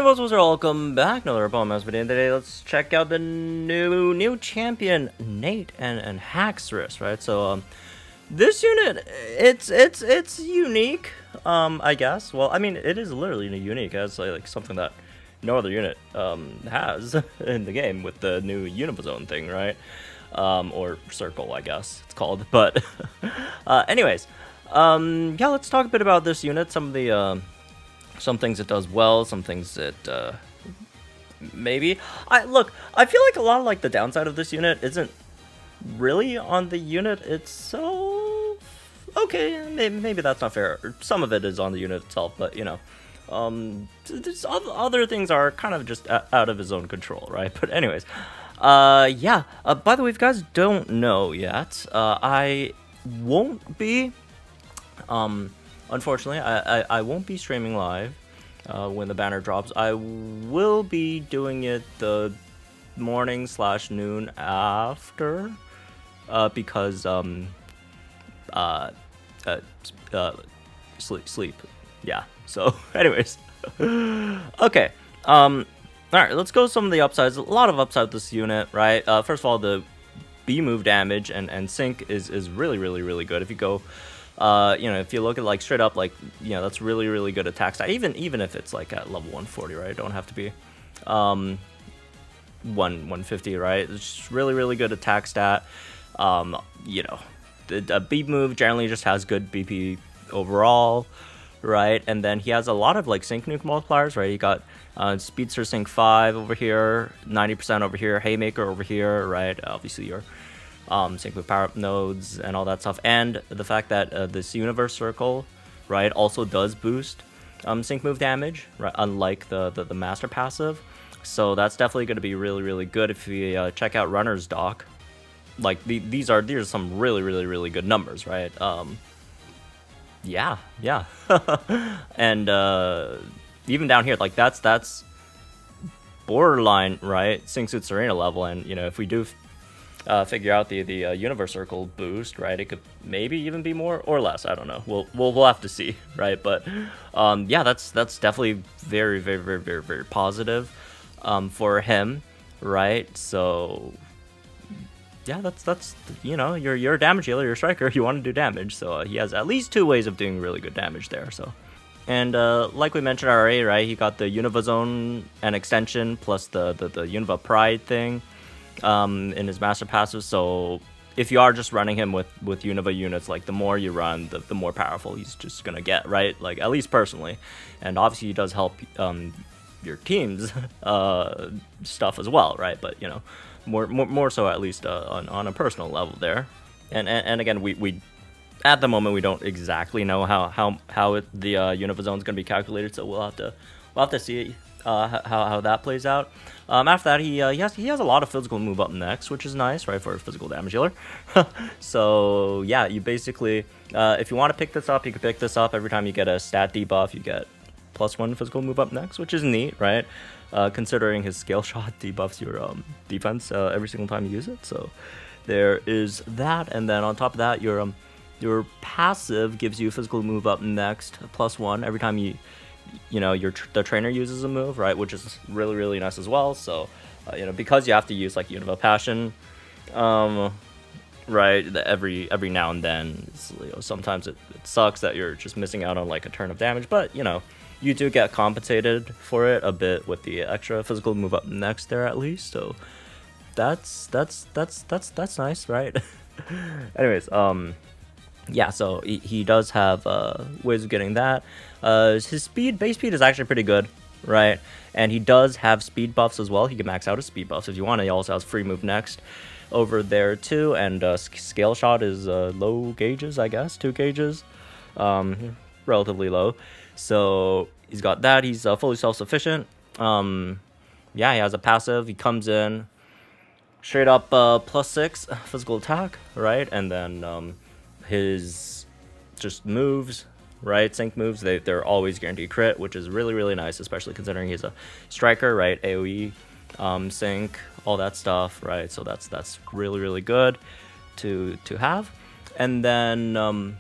What's welcome back, another opponent video. Today, let's check out the new champion Nate and Haxorus, right? So this unit, it's unique, I guess. Well, I mean, it is literally unique. It's like something that no other unit has in the game with the new Univazone thing, right? Or circle, I guess it's called. But anyways, yeah, let's talk a bit about this unit. Some of the some things it does well, some things it maybe. I feel like a lot of the downside of this unit isn't really on the unit itself. Okay, maybe that's not fair. Some of it is on the unit itself, but you know, there's other things are kind of just out of his own control, right? But anyways, yeah. By the way, if you guys don't know yet, I won't be unfortunately, I won't be streaming live when the banner drops. I will be doing it the morning/noon after, because sleep. Yeah. So, anyways, okay. All right. Let's go some of the upsides. A lot of upside with this unit, right? First of all, the B move damage and sync is really good. If you go. You know, if you look at straight up, that's really good attack stat. Even if it's at level 140, right? Don't have to be 150, right? It's just really good attack stat. You know, the beat move generally just has good BP overall, right? And then he has a lot of sync nuke multipliers, right? You got speedster sync 5 over here, 90% over here, haymaker over here, right? Obviously your sync with power up nodes and all that stuff, and the fact that this universe circle, right, also does boost sync move damage, right, unlike the master passive. So that's definitely going to be really good if you check out runner's doc. These are some really good numbers, right? Yeah. And even down here, that's borderline, right, sync suit Serena level. And you know, if we do figure out the universe circle boost, right, it could maybe even be more or less. I don't know. We'll have to see, right? But yeah, that's definitely very positive for him, right? So yeah, that's you know, you're a damage healer, you're a striker, you want to do damage, so he has at least 2 ways of doing really good damage there. So. And like we mentioned already, right, he got the Univazone and extension plus the Univa Pride thing in his master passive. So if you are just running him with Univa units, the more you run, the more powerful he's just gonna get, right? At least personally. And obviously he does help your team's stuff as well, right? But you know, more so at least on a personal level there. And again, we at the moment we don't exactly know how the Univazone is gonna be calculated, so we'll have to see how that plays out. After that, he has a lot of physical move up next, which is nice, right, for a physical damage healer. So yeah, you basically, if you want to pick this up, you can pick this up every time you get a stat debuff. You get +1 physical move up next, which is neat, right? Considering his scale shot debuffs your defense every single time you use it. So there is that, and then on top of that, your passive gives you physical move up next +1 every time you know, the trainer uses a move, right, which is really nice as well. So you know, because you have to use Univa Passion, right, every now and then, you know, sometimes it sucks that you're just missing out on a turn of damage, but you know, you do get compensated for it a bit with the extra physical move up next there at least. So that's nice, right? Anyways, yeah, so he does have ways of getting that. His base speed is actually pretty good, right? And he does have speed buffs as well. He can max out his speed buffs if you want. He also has free move next over there too. And scale shot is low gauges, I guess, 2 gauges, relatively low. So he's got that. He's fully self-sufficient. Yeah, he has a passive. He comes in straight up +6 physical attack, right? And then his just moves, right, sync moves, they're always guaranteed crit, which is really nice, especially considering he's a striker, right? AoE sync, all that stuff, right? So that's really good to have. And then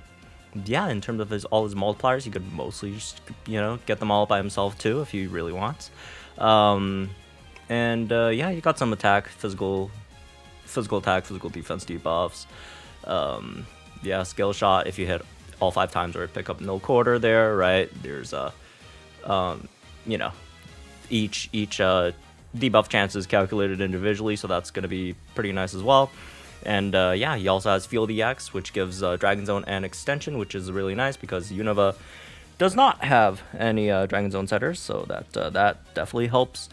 yeah, in terms of all his multipliers, he could mostly just, get them all by himself too if he really wants. Yeah, you got some attack, physical attack, physical defense debuffs. Yeah, skill shot if you hit all 5 times or pick up no quarter there, right? There's each debuff chance is calculated individually, so that's going to be pretty nice as well. And yeah, he also has Field EX, which gives Dragon Zone an extension, which is really nice because Unova does not have any Dragon Zone setters, so that definitely helps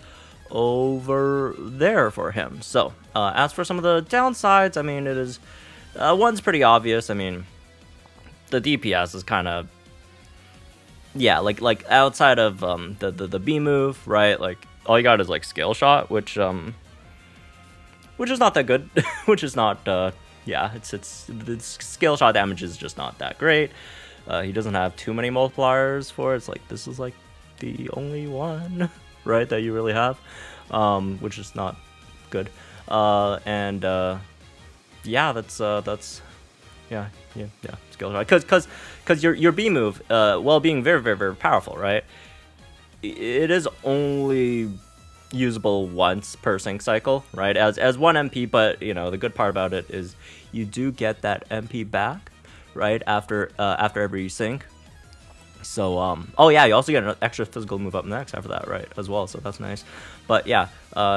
over there for him. So as for some of the downsides, I mean, it is one's pretty obvious. I mean, the DPS is kind of, yeah, like outside of the B move, right? Like all you got is like Scale Shot, which is not that good. Which is not yeah, it's the Scale Shot damage is just not that great. He doesn't have too many multipliers for it. It's like this is like the only one, right, that you really have, which is not good. Yeah, that's yeah, skill shot. Because your B move, while being very, very, very powerful, right, it is only usable once per sync cycle, right, as 1 MP, but the good part about it is you do get that MP back, right, after every sync. So oh yeah, you also get an extra physical move up next after that, right, as well, so that's nice. But yeah,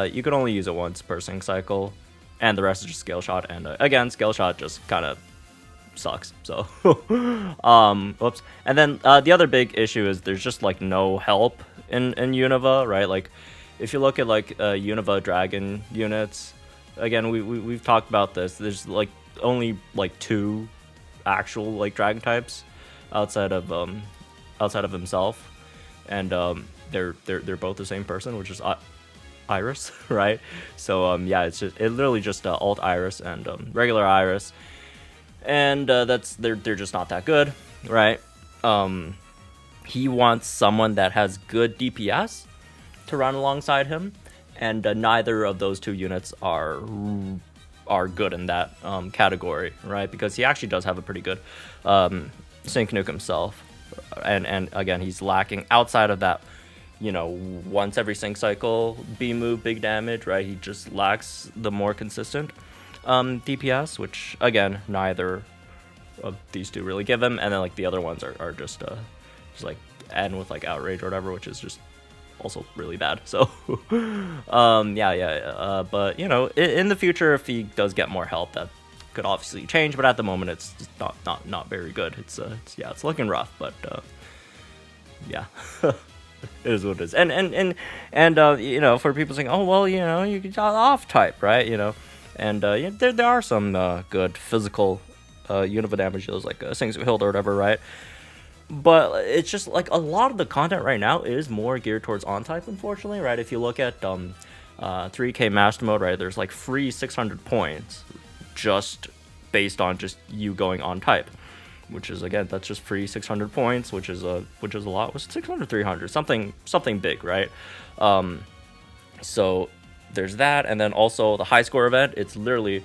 you can only use it once per sync cycle, and the rest is just Scale Shot, and again, Scale Shot just kind of sucks, so whoops. And then the other big issue is there's just like no help in Unova, right? Like if you look at like Unova Dragon units, again, we've talked about this, there's like only like 2 actual like dragon types outside of himself, and they're both the same person, which is Iris, right? So yeah, it's literally just alt Iris and regular Iris, and they're just not that good, right? He wants someone that has good DPS to run alongside him, and neither of those 2 units are good in that category, right? Because he actually does have a pretty good sync nuke himself, and again, he's lacking outside of that, once every sync cycle B move big damage, right? He just lacks the more consistent DPS, which again, neither of these 2 really give him, and then like the other ones are just like end with like outrage or whatever, which is just also really bad. So yeah, but in the future, if he does get more help, that could obviously change, but at the moment it's just not very good. It's looking rough, but yeah. It is what it is. And for people saying, oh well, you get off type, right? And there are some good physical Unova damage deals, like Sings of Hild or whatever, right? But it's just like a lot of the content right now is more geared towards on type, unfortunately, right? If you look at 3K Master Mode, right, there's like free 600 points just based on just you going on type, which is, again, that's just free 600 points, which is a lot. Was it 600, 300, something big, right? So there's that, and then also the high score event. It's literally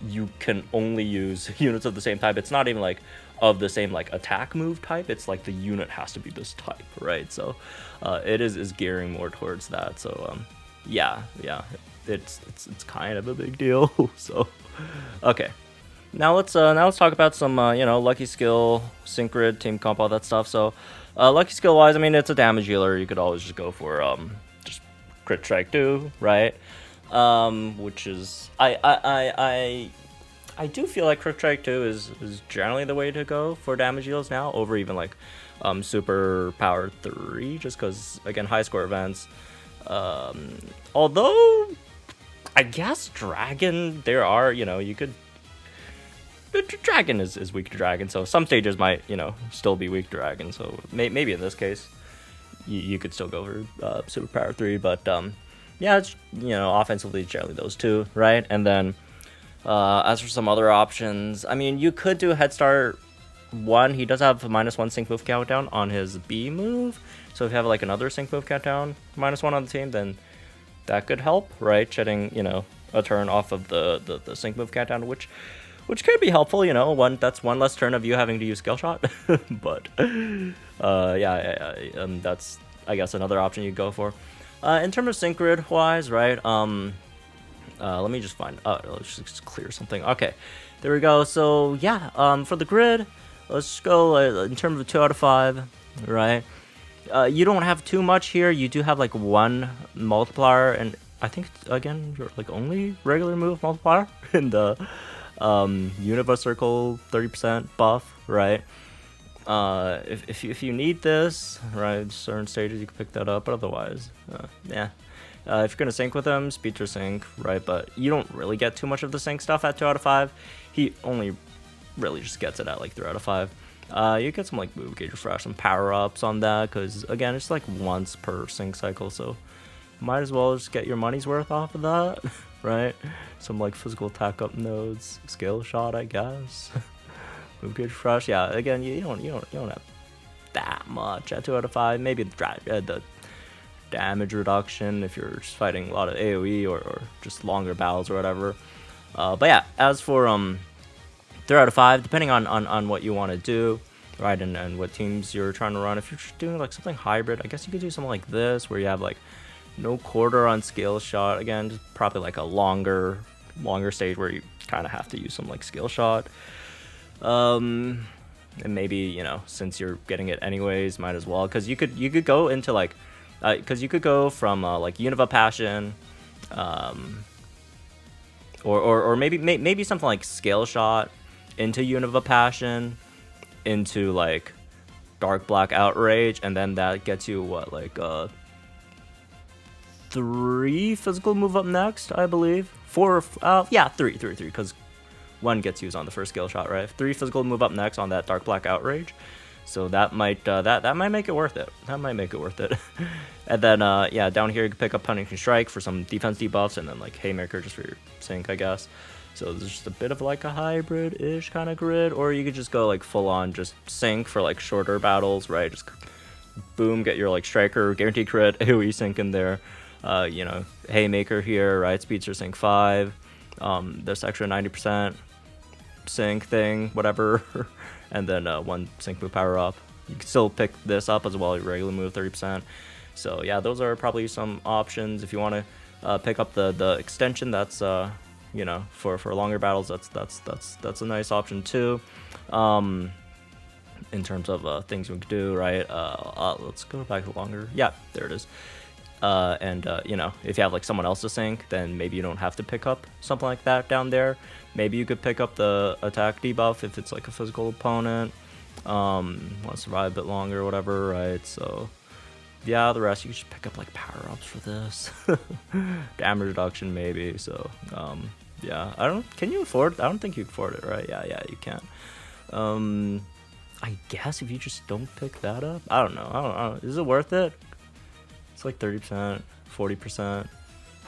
you can only use units of the same type. It's not even like of the same like attack move type. It's like the unit has to be this type, right? So it is gearing more towards that. So yeah, it's kind of a big deal. So okay. Now let's talk about some lucky skill, sync grid, team comp, all that stuff. So lucky skill wise, I mean, it's a damage healer. You could always just go for just crit strike 2, right? Which is I do feel like crit strike 2 is generally the way to go for damage heals now, over even like super power 3, just because, again, high score events. Although I guess dragon, there are, you could. Dragon is weak to dragon, so some stages might still be weak to dragon, so maybe in this case you could still go for super power 3, but yeah, it's offensively generally those 2, right? And then as for some other options, I mean, you could do Head Start 1. He does have a -1 sync move countdown on his B move, so if you have like another sync move countdown -1 on the team, then that could help, right? Shedding a turn off of the sync move countdown, which could be helpful, you know. That's one less turn of you having to use skill shot. But that's, I guess, another option you go for. In terms of sync grid wise, right? Let me just find. Let's just clear something. Okay, there we go. So yeah, for the grid, let's go in terms of 2 out of 5, right? You don't have too much here. You do have like 1 multiplier, and I think again you're like only regular move multiplier in the Unova Circle 30% buff, right? If you need this, right, certain stages you can pick that up, but otherwise, yeah. If you're gonna sync with him, speed to sync, right? But you don't really get too much of the sync stuff at 2 out of 5. He only really just gets it at like 3 out of 5. You get some like move gauge refresh, some power ups on that, because again, it's like once per sync cycle, so might as well just get your money's worth off of that, right? Some like physical attack up nodes, skill shot, I guess. Move gauge refresh, yeah. Again, you don't have that much at 2 out of 5. Maybe the damage reduction if you're just fighting a lot of AoE or just longer battles or whatever. But yeah, as for 3 out of 5, depending on what you want to do, right, and what teams you're trying to run. If you're just doing like something hybrid, I guess you could do something like this where you have like no quarter on skill shot. Again, just probably like a longer stage where you kind of have to use some like skill shot. And maybe, you know, since you're getting it anyways, might as well, because you could go into like because you could go from like Unova Passion, or maybe something like Scale Shot into Unova Passion, into like Dark Black Outrage, and then that gets you what, like 3 physical move up next, I believe. 4, yeah, 3, because 1 gets used on the first Skill Shot, right? 3 physical move up next on that Dark Black Outrage. So that might that might make it worth it. That might make it worth it. And then yeah, down here you can pick up Punishing Strike for some defense debuffs, and then like Haymaker just for your sync, I guess. So there's just a bit of like a hybrid-ish kind of grid, or you could just go like full on just sync for like shorter battles, right? Just boom, get your like Striker guaranteed crit AoE sync in there. You know, Haymaker here, right? Speedster sync 5. This extra 90% sync thing, whatever. And then 1 sync move power up. You can still pick this up as well, your regular move 30%. So yeah, those are probably some options. If you want to pick up the extension, that's you know, for longer battles, that's a nice option too. In terms of things we could do, right? Let's go back to longer. Yeah, there it is. And you know, if you have like someone else to sync, then maybe you don't have to pick up something like that down there. Maybe you could pick up the attack debuff if it's like a physical opponent, want to survive a bit longer or whatever, right? So yeah, the rest you can just pick up like power ups for this. Damage reduction maybe. So yeah, can you afford, I don't think you can afford it, right? Yeah, you can. I guess if you just don't pick that up, I don't know. Is it worth it? It's like 30%, 40%,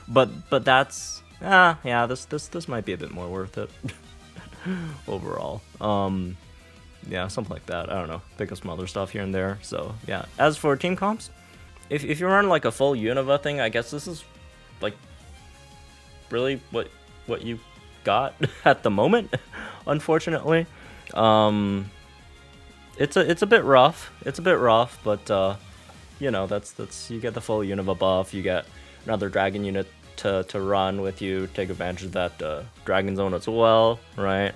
but that's yeah. This might be a bit more worth it overall. Yeah, something like that. I don't know. Pick up some other stuff here and there. So yeah. As for team comps, if you run like a full Unova thing, I guess this is like really what you got at the moment. Unfortunately, it's a bit rough. But you know, that's you get the full Unova buff, you get another dragon unit to run with you, take advantage of that dragon zone as well, right?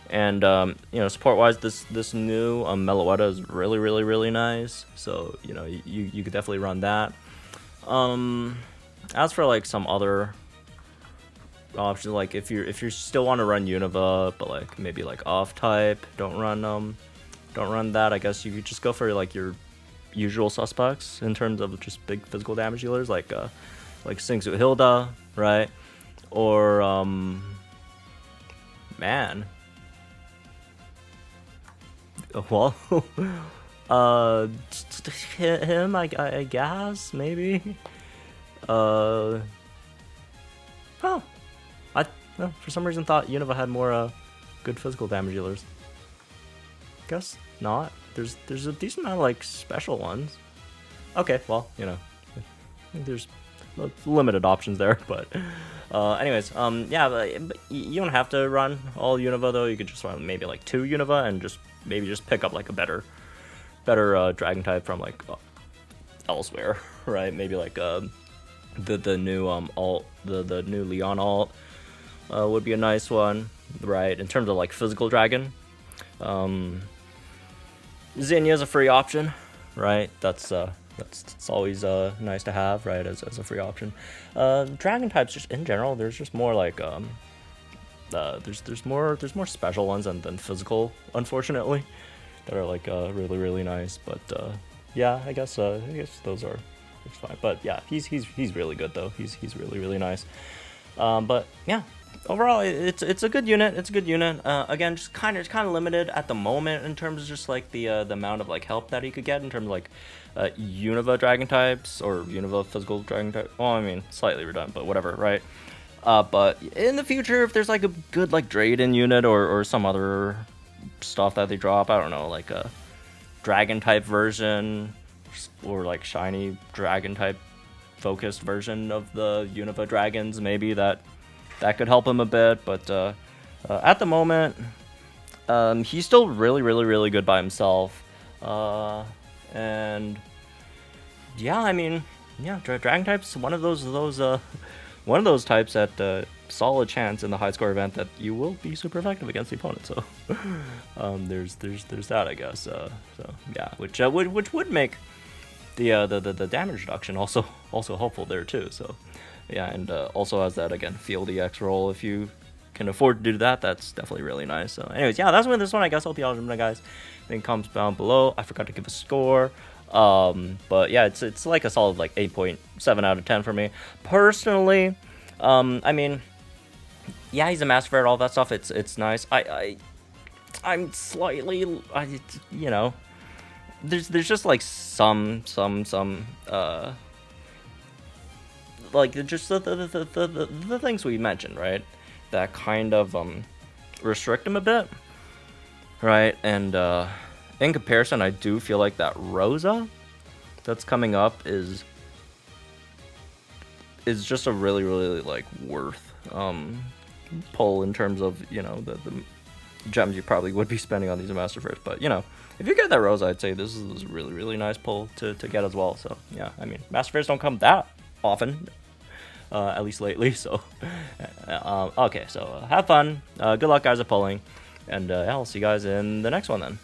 And you know, support wise, this new Meloetta is really nice. So you know, you could definitely run that. As for like some other options, like if you still want to run Unova, but like maybe like off type, don't run that. I guess you could just go for like your usual suspects in terms of just big physical damage dealers, like Singsu Hilda, right? Or man, well, him, I guess maybe. Oh, I for some reason thought Unova had more good physical damage dealers. Guess not. There's a decent amount of like special ones. Okay, well, you know, I think there's limited options there, but anyways, yeah, but you don't have to run all Unova though. You could just run maybe like 2 Unova and just pick up like a better dragon type from like elsewhere, right? Maybe like the new alt, the new Leon alt would be a nice one, right? In terms of like physical dragon, Zinnia is a free option, right? That's always nice to have, right? As a free option. Dragon types just in general, there's just more like there's more special ones than physical, unfortunately, that are like really nice. But yeah, I guess those are it's fine. But yeah, he's really good though. He's really nice. But yeah, overall it's a good unit. It's a good unit. Again, just kind of limited at the moment in terms of just like the amount of like help that he could get in terms of like Unova dragon types or Unova physical dragon type. Well, I mean, slightly redundant, but whatever, right? But in the future, if there's like a good like Drayden unit or some other stuff that they drop, I don't know, like a dragon type version or like shiny dragon type focused version of the Unova dragons, maybe that could help him a bit. But at the moment, he's still really good by himself. And yeah, I mean, yeah, dragon types, one of those types that solid chance in the high score event that you will be super effective against the opponent. So there's that, I guess. So yeah, which would make the damage reduction also helpful there too. So yeah, and also has that again field EX roll. If you can afford to do that, that's definitely really nice. So anyways, yeah, that's this one, I guess. Hope you all enjoyed, guys. Then comes down below. I forgot to give a score. But yeah, it's like a solid like 8.7 out of 10 for me personally. I mean, yeah, he's a master ferret, all that stuff. It's nice. I'm slightly, you know, there's just like some like just the things we mentioned, right? That kind of restrict him a bit, right? And in comparison, I do feel like that Rosa that's coming up is just a really like worth pull in terms of, you know, the gems you probably would be spending on these master ferrets. But you know, if you get that Rosa, I'd say this is a really nice pull to get as well. So yeah, I mean, master ferrets don't come that often, at least lately. So okay, so have fun, good luck guys at pulling, and I'll see you guys in the next one then.